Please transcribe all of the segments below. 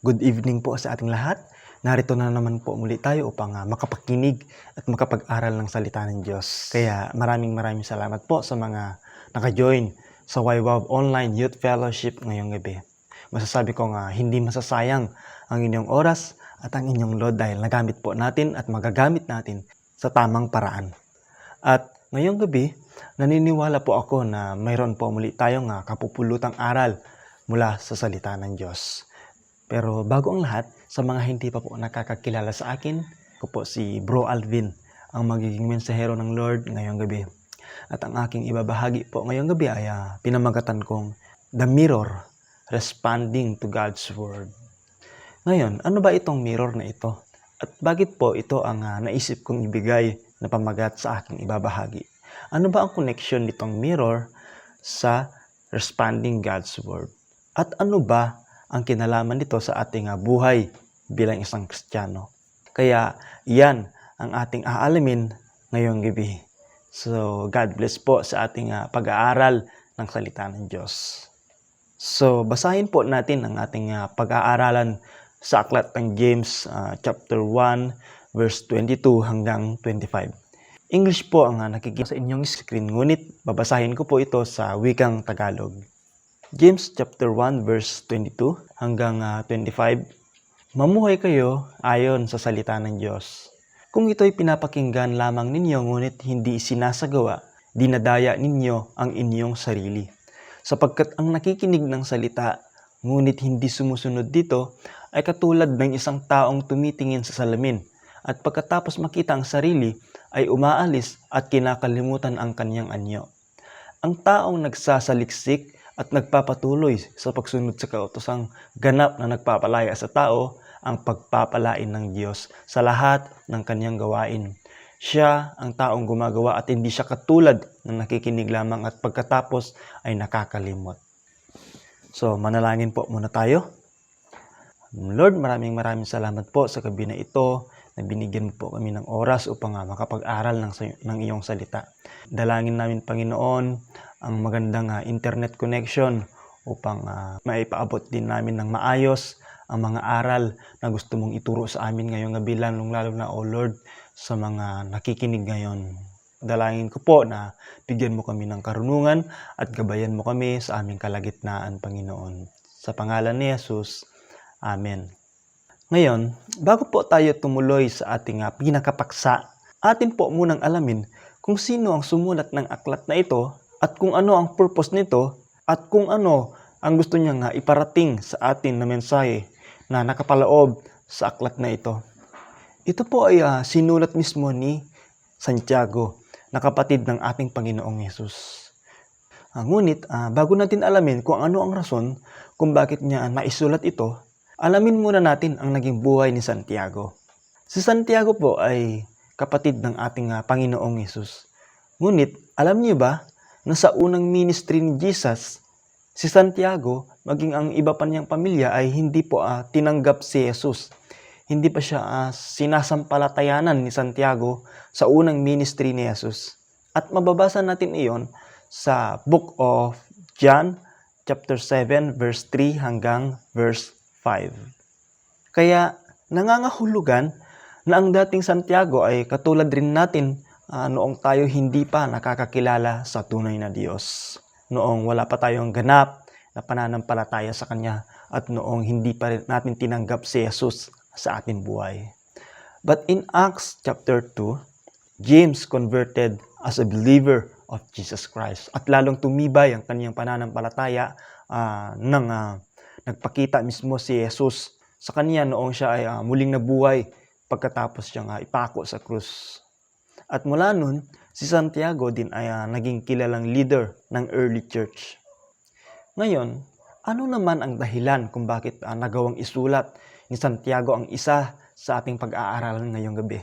Good evening po sa ating lahat. Narito na naman po muli tayo upang makapakinig at makapag-aral ng salita ng Diyos. Kaya maraming salamat po sa mga naka-join sa YWAV Online Youth Fellowship ngayong gabi. Masasabi ko nga hindi masasayang ang inyong oras at ang inyong load dahil nagamit po natin at magagamit natin sa tamang paraan. At ngayong gabi, naniniwala po ako na mayroon po muli tayong kapupulutang aral mula sa salita ng Diyos. Pero bago ang lahat, sa mga hindi pa po nakakakilala sa akin, ko po si Bro Alvin, ang magiging mensahero ng Lord ngayong gabi. At ang aking ibabahagi po ngayong gabi ay pinamagatan kong The Mirror, Responding to God's Word. Ngayon, ano ba itong mirror na ito? At bakit po ito ang naisip kong ibigay na pamagat sa aking ibabahagi? Ano ba ang connection nitong mirror sa Responding God's Word? At ano ba ang kinalaman nito sa ating buhay bilang isang Kristiyano? Kaya iyan ang ating aalamin ngayong gabi. So God bless po sa ating pag-aaral ng salita ng Diyos. So basahin po natin ang ating pag-aaralan sa aklat ng James chapter 1 verse 22 hanggang 25. English po ang nakikita sa inyong screen, ngunit babasahin ko po ito sa wikang Tagalog. James chapter 1 verse 22 hanggang 25. Mamuhay kayo ayon sa salita ng Diyos. Kung ito'y pinapakinggan lamang ninyo ngunit hindi sinasagawa, dinadaya ninyo ang inyong sarili. Sapagkat ang nakikinig ng salita ngunit hindi sumusunod dito ay katulad ng isang taong tumitingin sa salamin at pagkatapos makita ang sarili ay umaalis at kinakalimutan ang kanyang anyo. Ang taong nagsasaliksik at nagpapatuloy sa pagsunod sa kautosang ganap na nagpapalaya sa tao ang pagpapalain ng Diyos sa lahat ng kanyang gawain. Siya ang taong gumagawa at hindi siya katulad ng nakikinig lamang at pagkatapos ay nakakalimot. So, manalangin po muna tayo. Lord, maraming salamat po sa gabi na ito na binigyan mo po kami ng oras upang makapag-aral ng iyong salita. Dalangin namin, Panginoon, ang magandang internet connection upang maipaabot din namin ng maayos ang mga aral na gusto mong ituro sa amin ngayong gabi, lalo na, O Lord, sa mga nakikinig ngayon. Dalangin ko po na bigyan mo kami ng karunungan at gabayan mo kami sa aming kalagitnaan, Panginoon. Sa pangalan ni Jesus, Amen. Ngayon, bago po tayo tumuloy sa ating pinakapaksa, atin po munang alamin kung sino ang sumulat ng aklat na ito at kung ano ang purpose nito at kung ano ang gusto niyang iparating sa atin na mensahe na nakapaloob sa aklat na ito. Ito po ay sinulat mismo ni Santiago, na kapatid ng ating Panginoong Yesus. Ngunit bago natin alamin kung ano ang rason kung bakit niya naisulat ito, alamin muna natin ang naging buhay ni Santiago. Si Santiago po ay kapatid ng ating Panginoong Yesus. Ngunit alam niyo ba na sa unang ministry ni Jesus, si Santiago, maging ang iba pa niyang pamilya ay hindi po tinanggap si Jesus. Hindi pa siya sinasampalatayanan ni Santiago sa unang ministry ni Jesus. At mababasa natin iyon sa Book of John, chapter 7, verse 3 hanggang verse 5. Kaya nangangahulugan na ang dating Santiago ay katulad rin natin noong tayo hindi pa nakakakilala sa tunay na Diyos. Noong wala pa tayong ganap na pananampalataya sa Kanya at noong hindi pa rin natin tinanggap si Jesus sa ating buhay. But in Acts chapter 2, James converted as a believer of Jesus Christ at lalong tumibay ang kanyang pananampalataya nang nagpakita mismo si Jesus sa kanya noong siya ay muling nabuhay pagkatapos siyang ipako sa krus. At mula nun, si Santiago din ay naging kilalang leader ng early church. Ngayon, ano naman ang dahilan kung bakit nagawang isulat ni Santiago ang isa sa ating pag-aaralan ngayong gabi?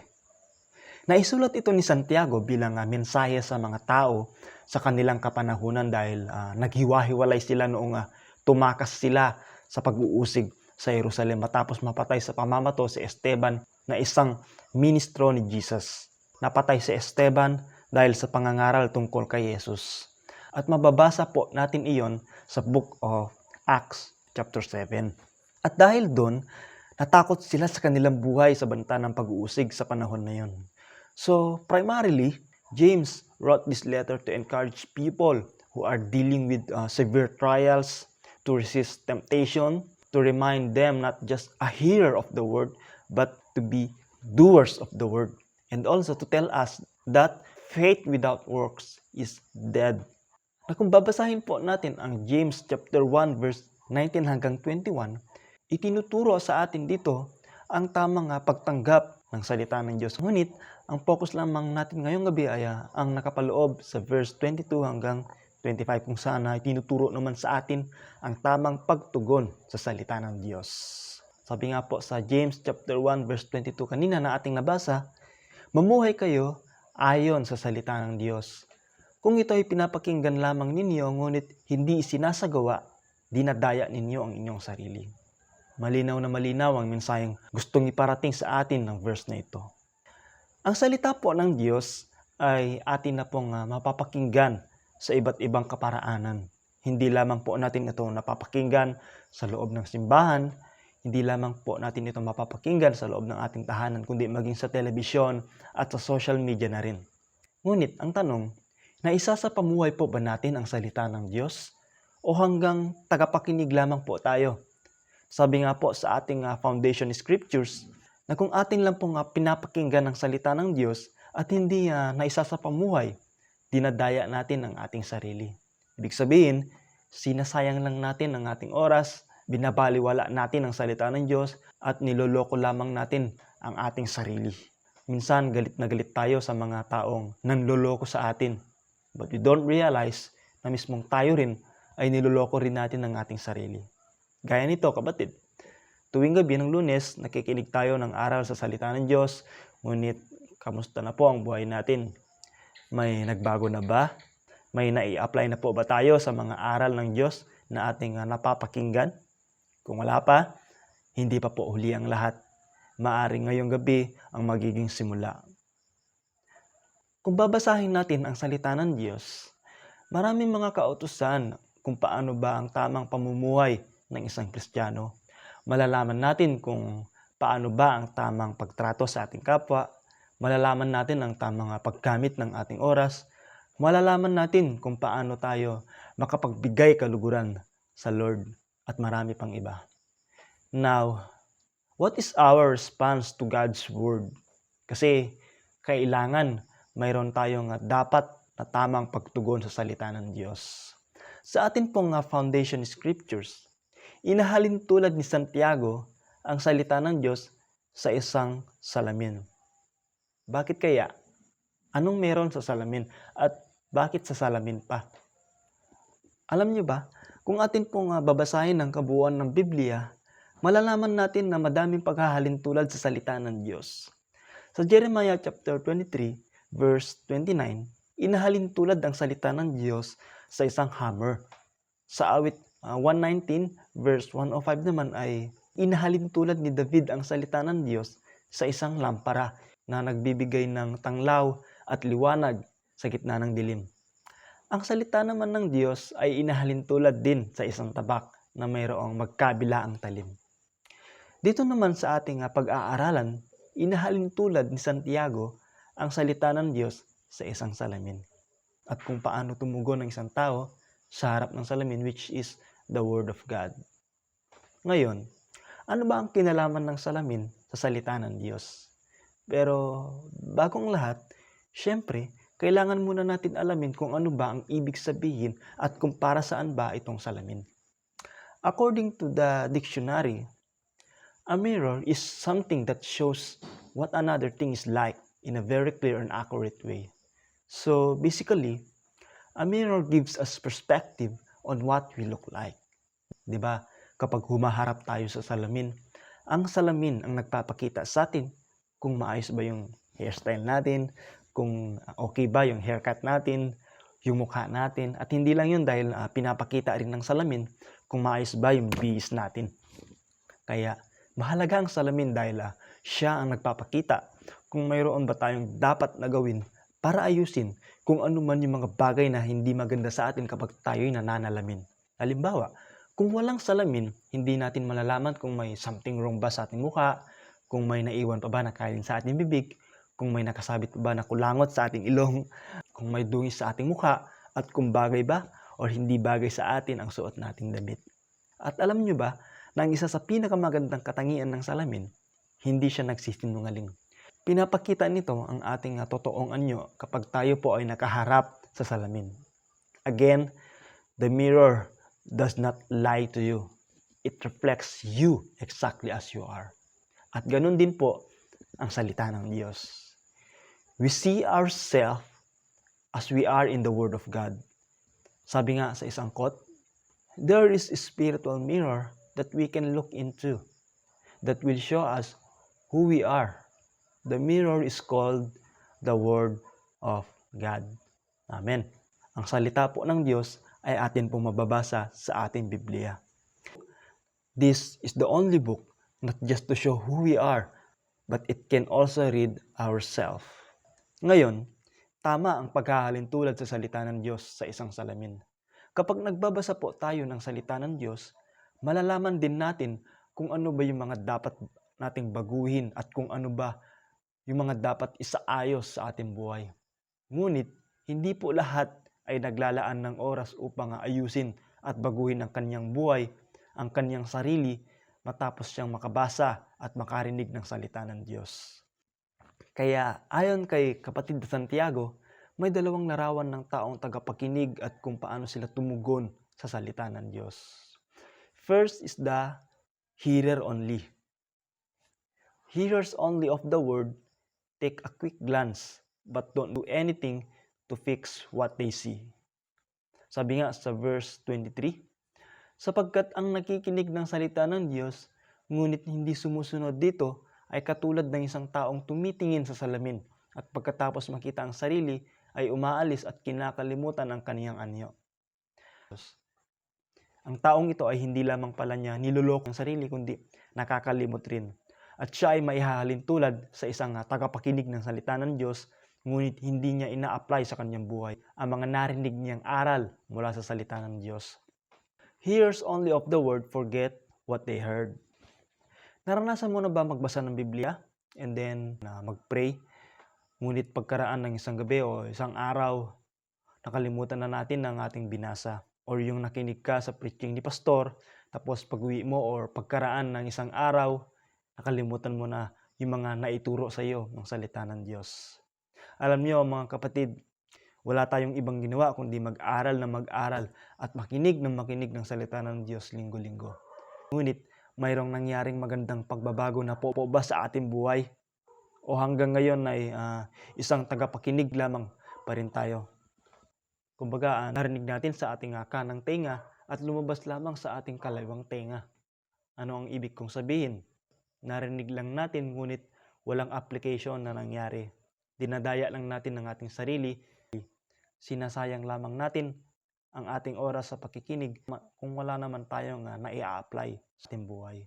Naisulat ito ni Santiago bilang mensahe sa mga tao sa kanilang kapanahunan dahil naghiwa-hiwalay sila noong tumakas sila sa pag-uusig sa Jerusalem matapos mapatay sa pamamato si Esteban na isang ministro ni Jesus. Napatay si Esteban dahil sa pangangaral tungkol kay Jesus. At mababasa po natin iyon sa Book of Acts chapter 7. At dahil doon, natakot sila sa kanilang buhay sa banta ng pag-uusig sa panahon na yun. So, primarily, James wrote this letter to encourage people who are dealing with severe trials, to resist temptation, to remind them not just a hearer of the word, but to be doers of the word. And also to tell us that faith without works is dead. Na kung babasahin po natin ang James chapter 1 verse 19 hanggang 21, itinuturo sa atin dito ang tamang pagtanggap ng salita ng Diyos. Ngunit, ang focus lamang natin ngayong gabi ay ang nakapaloob sa verse 22 hanggang 25 kung saan itinuturo naman sa atin ang tamang pagtugon sa salita ng Diyos. Sabi nga po sa James chapter 1 verse 22 kanina na ating nabasa, mamuhay kayo ayon sa salita ng Diyos. Kung ito ay pinapakinggan lamang ninyo ngunit hindi isinasagawa, dinadaya ninyo ang inyong sarili. Malinaw na malinaw ang mensaheng gustong iparating sa atin ng verse na ito. Ang salita po ng Diyos ay atin na pong mapapakinggan sa iba't ibang kaparaanan. Hindi lamang po natin ito napapakinggan sa loob ng simbahan, hindi lamang po natin ito mapapakinggan sa loob ng ating tahanan, kundi maging sa telebisyon at sa social media na rin. Ngunit ang tanong, naisa sa pamuhay po ba natin ang salita ng Diyos? O hanggang tagapakinig lamang po tayo? Sabi nga po sa ating foundation scriptures na kung atin lang pong pinapakinggan ang salita ng Diyos at hindi naisa sa pamuhay, dinadaya natin ang ating sarili. Ibig sabihin, sinasayang lang natin ang ating oras, binabaliwala natin ang salita ng Diyos at niloloko lamang natin ang ating sarili. Minsan galit na galit tayo sa mga taong nanloloko sa atin. But we don't realize na mismong tayo rin ay niloloko rin natin ang ating sarili. Gaya nito, kapatid, tuwing gabi ng Lunes, nakikinig tayo ng aral sa salita ng Diyos, ngunit kamusta na po ang buhay natin? May nagbago na ba? May nai-apply na po ba tayo sa mga aral ng Diyos na ating napapakinggan? Kung wala pa, hindi pa po huli ang lahat. Maaring ngayong gabi ang magiging simula. Kung babasahin natin ang salita ng Diyos, maraming mga kautusan kung paano ba ang tamang pamumuhay ng isang Kristiyano. Malalaman natin kung paano ba ang tamang pagtrato sa ating kapwa, malalaman natin ang tamang paggamit ng ating oras, malalaman natin kung paano tayo makapagbigay kaluguran sa Lord at marami pang iba. Now, what is our response to God's Word? Kasi kailangan mayroon tayong dapat na tamang pagtugon sa salita ng Diyos. Sa atin pong foundation scriptures, inahalin tulad ni Santiago ang salita ng Diyos sa isang salamin. Bakit kaya? Anong meron sa salamin? At bakit sa salamin pa? Alam niyo ba, kung atin pong babasahin ang kabuuan ng Biblia, malalaman natin na madaming paghahalin tulad sa salita ng Diyos. Sa Jeremiah chapter 23, verse 29, inahalin tulad ang salita ng Diyos sa isang hammer. Sa awit 119 verse 105 naman ay inahalin tulad ni David ang salita ng Diyos sa isang lampara na nagbibigay ng tanglaw at liwanag sa gitna ng dilim. Ang salita naman ng Diyos ay inahalin tulad din sa isang tabak na mayroong magkabila ang talim. Dito naman sa ating pag-aaralan, inahalin tulad ni Santiago ang salita ng Diyos sa isang salamin. At kung paano tumugon ng isang tao sa harap ng salamin, which is the Word of God. Ngayon, ano ba ang kinalaman ng salamin sa salita ng Diyos? Pero bagong lahat, syempre, kailangan muna natin alamin kung ano ba ang ibig sabihin at kung para saan ba itong salamin. According to the dictionary, a mirror is something that shows what another thing is like in a very clear and accurate way. So basically, a mirror gives us perspective on what we look like. 'Di ba? Kapag humaharap tayo sa salamin, ang salamin ang nagpapakita sa atin kung maayos ba yung hairstyle natin, kung okay ba yung haircut natin, yung mukha natin, at hindi lang yun dahil pinapakita rin ng salamin kung maayos ba yung bihis natin. Kaya mahalaga ang salamin dahil siya ang nagpapakita kung mayroon ba tayong dapat na gawin para ayusin kung ano man yung mga bagay na hindi maganda sa atin kapag tayo'y nananalamin. Halimbawa, Kung walang salamin, hindi natin malalaman kung may something wrong ba sa ating mukha, kung may naiwan pa ba na kain sa ating bibig, kung may nakasabit pa ba na kulangot sa ating ilong, kung may dungis sa ating mukha, at kung bagay ba o hindi bagay sa atin ang suot nating damit. At alam nyo ba na ang isa sa pinakamagandang katangian ng salamin, hindi siya nagsisinungaling. Pinapakita nito ang ating totoong anyo kapag tayo po ay nakaharap sa salamin. Again, the mirror does not lie to you. It reflects you exactly as you are. At ganun din po ang salita ng Diyos. We see ourselves as we are in the Word of God. Sabi nga sa isang quote, there is a spiritual mirror that we can look into that will show us who we are. The mirror is called the Word of God. Amen. Ang salita po ng Diyos ay atin pong mababasa sa ating Biblia. This is the only book not just to show who we are, but it can also read ourselves. Ngayon, tama ang paghahalin tulad sa salita ng Diyos sa isang salamin. Kapag nagbabasa po tayo ng salita ng Diyos, malalaman din natin kung ano ba yung mga dapat nating baguhin at kung ano ba yung mga dapat isaayos sa ating buhay. Ngunit, hindi po lahat ay naglalaan ng oras upang ayusin at baguhin ang kanyang buhay, ang kanyang sarili, matapos siyang makabasa at makarinig ng salita ng Diyos. Kaya ayon kay kapatid Santiago, may dalawang larawan ng taong tagapakinig at kung paano sila tumugon sa salita ng Diyos. First is the hearer only. Hearers only of the word take a quick glance but don't do anything to fix what they see. Sabi nga sa verse 23, sapagkat ang nakikinig ng salita ng Diyos, ngunit hindi sumusunod dito, ay katulad ng isang taong tumitingin sa salamin at pagkatapos makita ang sarili, ay umaalis at kinakalimutan ang kaniyang anyo. Ang taong ito ay hindi lamang pala niya niloloko ang sarili, kundi nakakalimot rin. At siya ay maihahalin tulad sa isang tagapakinig ng salita ng Diyos, ngunit hindi niya ina-apply sa kanyang buhay ang mga narinig niyang aral mula sa salita ng Diyos. Hearers only of the word forget what they heard. Naranasan mo na ba magbasa ng Biblia and then mag-pray? Ngunit pagkaraan ng isang gabi o isang araw, nakalimutan na natin ang ating binasa. Or yung nakinig ka sa preaching ni pastor, tapos pag-uwi mo or pagkaraan ng isang araw, nakalimutan mo na yung mga naituro sa iyo ng salita ng Diyos. Alam niyo mga kapatid, wala tayong ibang ginawa kundi mag-aral na mag-aral at makinig ng salita ng Diyos linggo-linggo. Ngunit mayroong nangyaring magandang pagbabago na po ba sa ating buhay? O hanggang ngayon ay isang tagapakinig lamang pa rin tayo? Kumbaga, narinig natin sa ating kanang tenga at lumabas lamang sa ating kalaywang tenga. Ano ang ibig kong sabihin? Narinig lang natin ngunit walang application na nangyari. Dinadaya lang natin ang ating sarili. Sinasayang lamang natin ang ating oras sa pakikinig kung wala naman tayong nai-apply sa ating buhay.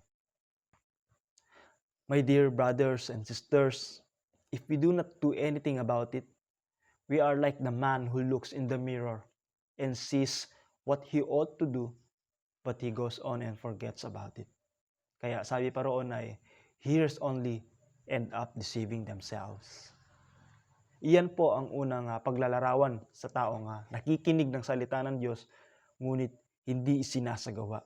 My dear brothers and sisters, if we do not do anything about it, we are like the man who looks in the mirror and sees what he ought to do, but he goes on and forgets about it. Kaya sabi pa roon ay, hearers only end up deceiving themselves. Iyan po ang unang paglalarawan sa taong nakikinig ng salita ng Diyos, ngunit hindi isinasagawa.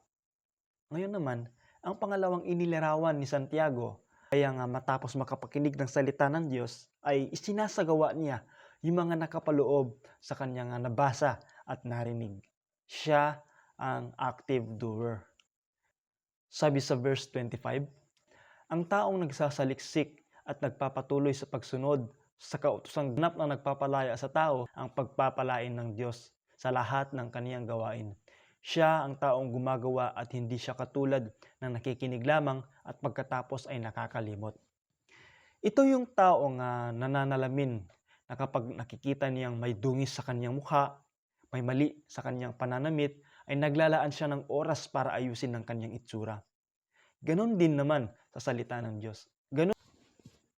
Ngayon naman, ang pangalawang inilarawan ni Santiago, kaya matapos makapakinig ng salita ng Diyos, ay isinasagawa niya yung mga nakapaloob sa kanyang nabasa at narinig. Siya ang active doer. Sabi sa verse 25, ang taong nagsasaliksik at nagpapatuloy sa pagsunod sa kautosang ganap na nagpapalaya sa tao ang pagpapalain ng Diyos sa lahat ng kaniyang gawain. Siya ang taong gumagawa at hindi siya katulad ng nakikinig lamang at pagkatapos ay nakakalimot. Ito yung taong nananalamin na kapag nakikita niyang may dungis sa kanyang mukha, may mali sa kanyang pananamit, ay naglalaan siya ng oras para ayusin ang kanyang itsura. Ganon din naman sa salita ng Diyos. Ganon,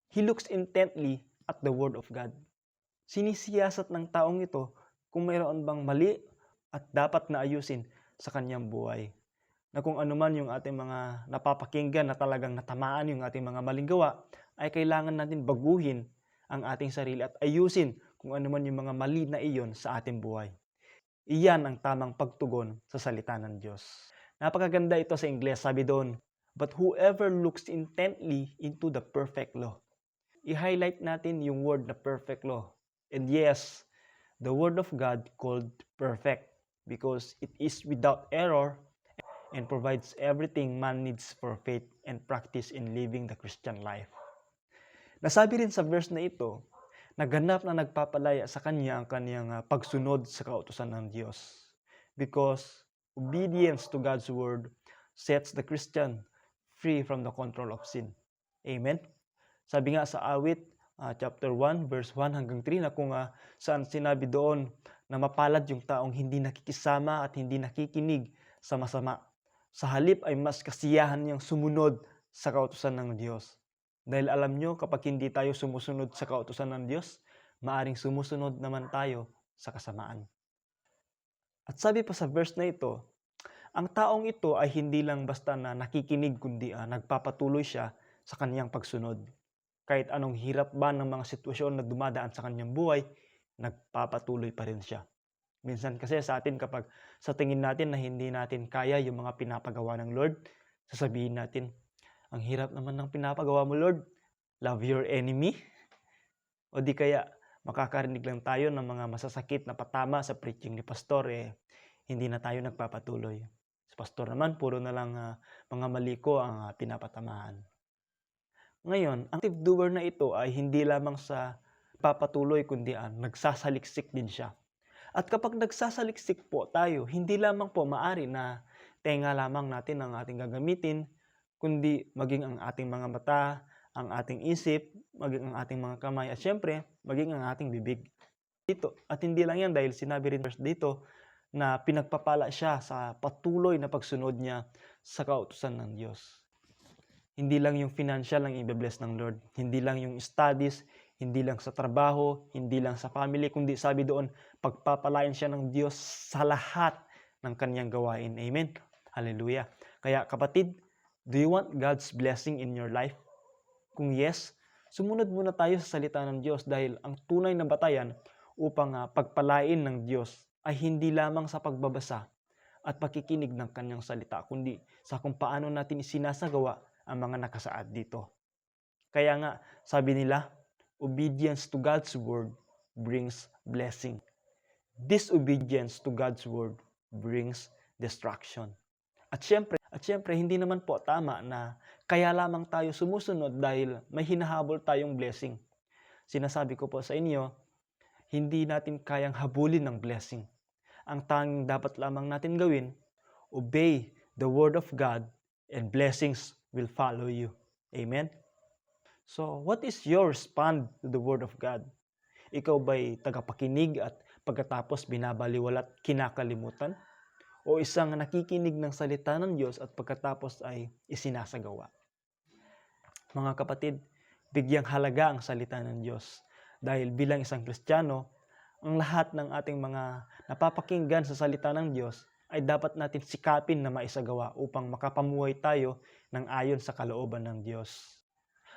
he looks intently at the Word of God. Sinisiyasat ng taong ito kung mayroon bang mali at dapat na ayusin sa kanyang buhay. na kung ano man yung ating mga napapakinggan na talagang natamaan yung ating mga maling gawa, ay kailangan natin baguhin ang ating sarili at ayusin kung ano man yung mga mali na iyon sa ating buhay. Iyan ang tamang pagtugon sa salita ng Diyos. Napakaganda ito sa Ingles, sabi doon, "But whoever looks intently into the perfect law." I-highlight natin yung word na perfect law. And yes, the word of God called perfect because it is without error and provides everything man needs for faith and practice in living the Christian life. Nasabi rin sa verse na ito, naganap na nagpapalaya sa kanya ang kanyang pagsunod sa kautusan ng Diyos. Because obedience to God's word sets the Christian free from the control of sin. Amen? Sabi nga sa awit, chapter 1, verse 1 hanggang 3, na kung saan sinabi doon na mapalad yung taong hindi nakikisama at hindi nakikinig sa masama. Sa halip ay mas kasiyahan niyang sumunod sa kautusan ng Diyos. Dahil alam nyo, kapag hindi tayo sumusunod sa kautusan ng Diyos, maaring sumusunod naman tayo sa kasamaan. At sabi pa sa verse na ito, ang taong ito ay hindi lang basta na nakikinig, kundi nagpapatuloy siya sa kanyang pagsunod. Kahit anong hirap ba ng mga sitwasyon na dumadaan sa kanyang buhay, nagpapatuloy pa rin siya. Minsan kasi sa atin, kapag sa tingin natin na hindi natin kaya yung mga pinapagawa ng Lord, sasabihin natin, ang hirap naman ng pinapagawa mo, Lord. Love your enemy. O di kaya makakarinig lang tayo ng mga masasakit na patama sa preaching ni Pastor, hindi na tayo nagpapatuloy. Si Pastor naman, puro na lang mga maliko ang pinapatamaan. Ngayon, ang active doer na ito ay hindi lamang sa papatuloy, kundi nagsasaliksik din siya. At kapag nagsasaliksik po tayo, hindi lamang po maari na tenga lamang natin ang ating gagamitin, kundi maging ang ating mga mata, ang ating isip, maging ang ating mga kamay, at syempre, maging ang ating bibig. At hindi lang yan, dahil sinabi rin dito na pinagpapala siya sa patuloy na pagsunod niya sa kautusan ng Diyos. Hindi lang yung financial ang i-bless ng Lord. Hindi lang yung studies, hindi lang sa trabaho, hindi lang sa family, kundi sabi doon, pagpapalain siya ng Diyos sa lahat ng kanyang gawain. Amen? Hallelujah. Kaya kapatid, do you want God's blessing in your life? Kung yes, sumunod muna tayo sa salita ng Diyos, dahil ang tunay na batayan upang pagpalain ng Diyos ay hindi lamang sa pagbabasa at pakikinig ng kanyang salita, kundi sa kung paano natin isinasagawa ang mga nakasaad dito. Kaya nga, sabi nila, obedience to God's word brings blessing. Disobedience to God's word brings destruction. At syempre, hindi naman po tama na kaya lamang tayo sumusunod dahil may hinahabol tayong blessing. Sinasabi ko po sa inyo, hindi natin kayang habulin ng blessing. Ang tanging dapat lamang natin gawin, obey the word of God and blessings will follow you. Amen? So, what is your response to the word of God? Ikaw ba'y tagapakinig at pagkatapos binabaliwala at kinakalimutan? O isang nakikinig ng salita ng Diyos at pagkatapos ay isinasagawa? Mga kapatid, bigyang halaga ang salita ng Diyos. Dahil bilang isang Kristiyano, ang lahat ng ating mga napapakinggan sa salita ng Diyos ay dapat natin sikapin na maisagawa upang makapamuhay tayo ng ayon sa kalooban ng Diyos.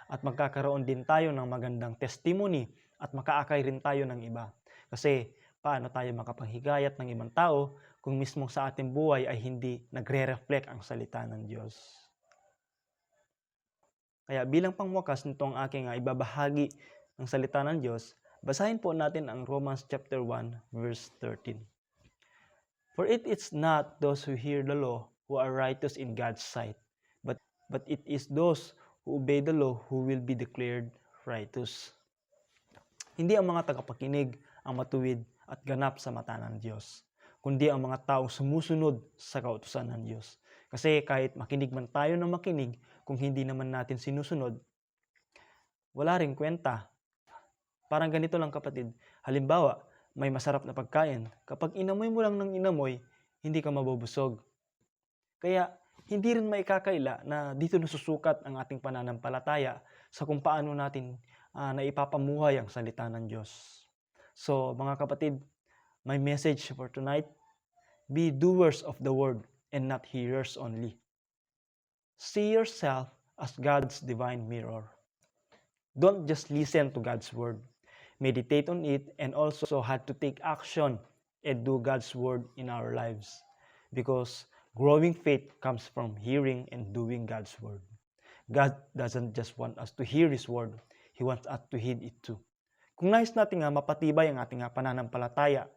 At magkakaroon din tayo ng magandang testimony at makaakay rin tayo ng iba. Kasi paano tayo makapanghigayat ng ibang tao kung mismo sa ating buhay ay hindi nagre-reflect ang salita ng Diyos. Kaya bilang pangwakas nitong aking ibabahagi ng salita ng Diyos, basahin po natin ang Romans chapter 1 verse 13. For it is not those who hear the law who are righteous in God's sight, but it is those who obey the law who will be declared righteous. Hindi ang mga tagapakinig ang matuwid at ganap sa mata ng Diyos, kundi ang mga taong sumusunod sa kautusan ng Diyos. Kasi kahit makinig man tayo ng makinig, kung hindi naman natin sinusunod, wala ring kwenta. Parang ganito lang kapatid, halimbawa, may masarap na pagkain. Kapag inamoy mo lang ng inamoy, hindi ka mabubusog. Kaya hindi rin maikakaila na dito nasusukat ang ating pananampalataya sa kung paano natin naipapamuhay ang salita ng Diyos. So mga kapatid, my message for tonight, be doers of the word and not hearers only. See yourself as God's divine mirror. Don't just listen to God's word. Meditate on it and also had to take action and do God's word in our lives. Because growing faith comes from hearing and doing God's word. God doesn't just want us to hear His word. He wants us to heed it too. Kung nais natin nga mapatibay ang ating pananampalataya,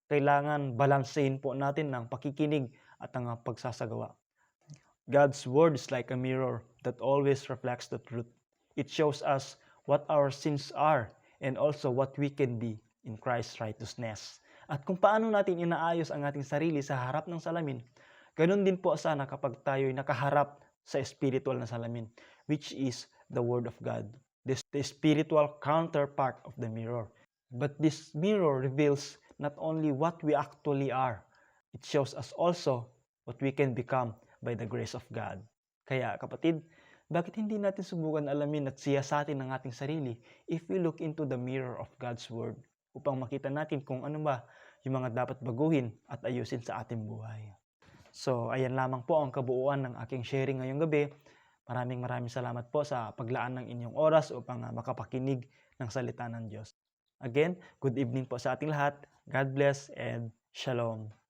kailangan balansehin po natin ng pakikinig at ang pagsasagawa. God's word is like a mirror that always reflects the truth. It shows us what our sins are and also what we can be in Christ's righteousness. At kung paano natin inaayos ang ating sarili sa harap ng salamin, ganun din po sana kapag tayo'y nakaharap sa spiritual na salamin, which is the Word of God, the spiritual counterpart of the mirror. But this mirror reveals not only what we actually are, it shows us also what we can become by the grace of God. Kaya kapatid, bakit hindi natin subukan alamin at siyasatin ang ating sarili if we look into the mirror of God's Word upang makita natin kung ano ba yung mga dapat baguhin at ayusin sa ating buhay. So, ayan lamang po ang kabuuan ng aking sharing ngayong gabi. Maraming salamat po sa paglaan ng inyong oras upang makapakinig ng salita ng Diyos. Again, good evening po sa ating lahat. God bless and Shalom.